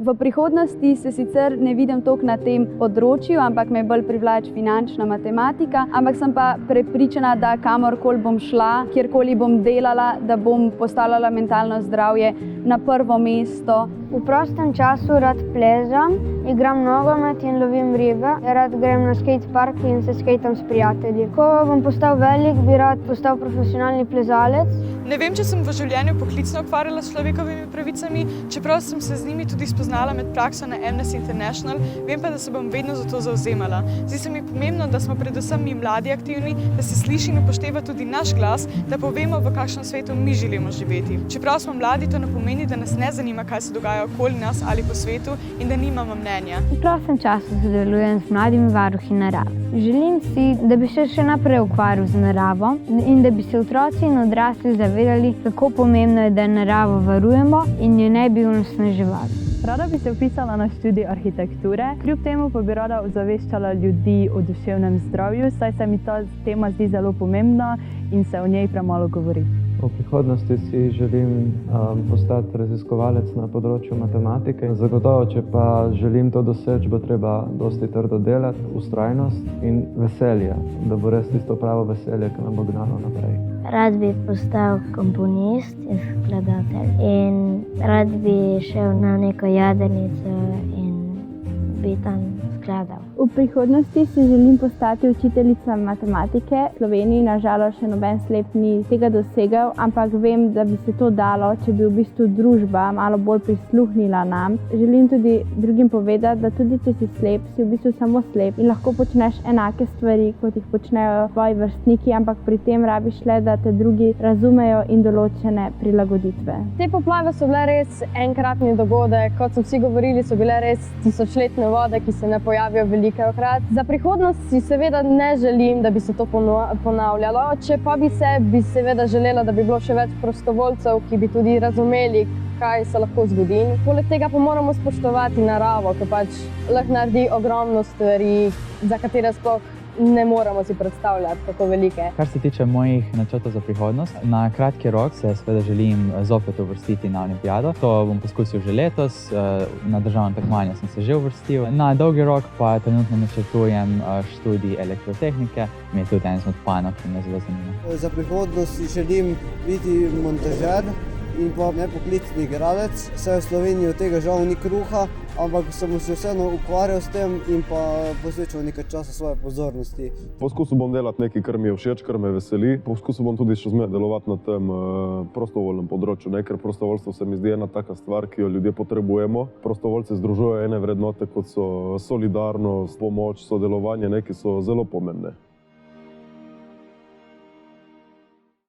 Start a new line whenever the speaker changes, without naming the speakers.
V prihodnosti se sicer ne vidim toliko na tem področju, ampak me bolj privlači finančna matematika, ampak sem pa prepričana, da kamorkoli bom šla, kjerkoli bom delala, da bom postavljala mentalno zdravje na prvo mesto.
V prostem času rad plezam, igram nogomet in lovim ribe. Rad grem na skatepark in se skejtam s prijatelji. Ko bom postal velik, bi rad postal profesionalni plezalec.
Ne vem, če sem v življenju poklicno ukvarjala s človekovimi pravicami, čeprav sem se z njimi tudi spoznala med prakso na Amnesty International, vem pa, da se bom vedno za to zavzemala. Zdi se mi pomembno, da smo predvsem mi mladi aktivni, da se sliši in upošteva tudi naš glas, da povemo, v kakšnem svetu mi želimo živeti. Čeprav smo mladi, to ne pomeni, da nas ne zanima, kaj se dogaja okoli nas ali po svetu in da nimamo mnenja.
V prostem času sodelujem z mladimi varuhi narave. Želim si, da bi se še naprej ukvarjal z naravo in da bi se otroci in odrasli zavedali, kako pomembno je, da naravo varujemo in jo ne bi onesnaževali.
Rada bi se vpisala na študij arhitekture, kljub temu pa bi rada ozaveščala ljudi o duševnem zdravju, saj se mi ta tema zdi zelo pomembna in se o njej premalo govori.
V prihodnosti si želim postati raziskovalec na področju matematike. Zagotovo, če pa želim to doseči, bo treba dosti trdo delati, vztrajnost in veselje, da bo res tisto pravo veselje, ki nam bo gnalo naprej.
Rad bi postal komponist in skladatelj in rad bi šel na neko jadrnico in bi tam skladal.
V prihodnosti si želim postati učiteljica matematike. V Sloveniji nažalost še noben slep ni tega dosegel, ampak vem, da bi se to dalo, če bi v bistvu družba malo bolj prisluhnila nam. Želim tudi drugim povedati, da tudi če si slep, si v bistvu samo slep in lahko počneš enake stvari, kot jih počnejo tvoji vrstniki, ampak pri tem rabiš le, da te drugi razumejo in določene prilagoditve.
Te poplave so bile res enkratni dogodek, kot so vsi govorili, so bile res tisočletne vode, ki se ne pojavijo velikokrat. Za prihodnost si seveda ne želim, da bi se to ponavljalo, če pa bi seveda želela, da bi bilo še več prostovoljcev, ki bi tudi razumeli, kaj se lahko zgodi. Poleg tega pa moramo spoštovati naravo, ki pač lahko naredi ogromno stvari, za katere sploh ne moramo si predstavljati, kako velike.
Kar se tiče mojih načrtov za prihodnost, na kratki rok se seveda želim zopet uvrstiti na olimpijado. To bom poskusil že letos, na državno tekmovanje sem se že uvrstil. Na dolgi rok pa trenutno načrtujem študij elektrotehnike, mi je tudi en izmed panog, ki me zelo zanima.
Za prihodnost si želim biti montažer in pa nepoklicni igralec. Saj v Sloveniji od tega žal ni kruha, ampak sem se vseeno ukvarjal s tem in pa posvečal nekaj časa svoje pozornosti.
Poskusil bom delati nekaj, kar mi je všeč, kar me veseli. Poskusil bom tudi še zmeraj delovati na tem prostovoljnem področju, ker prostovoljstvo se mi zdi ena taka stvar, ki jo ljudje potrebujemo. Prostovoljci združujejo ene vrednote, kot so solidarnost, pomoč, sodelovanje, ki so zelo pomembne.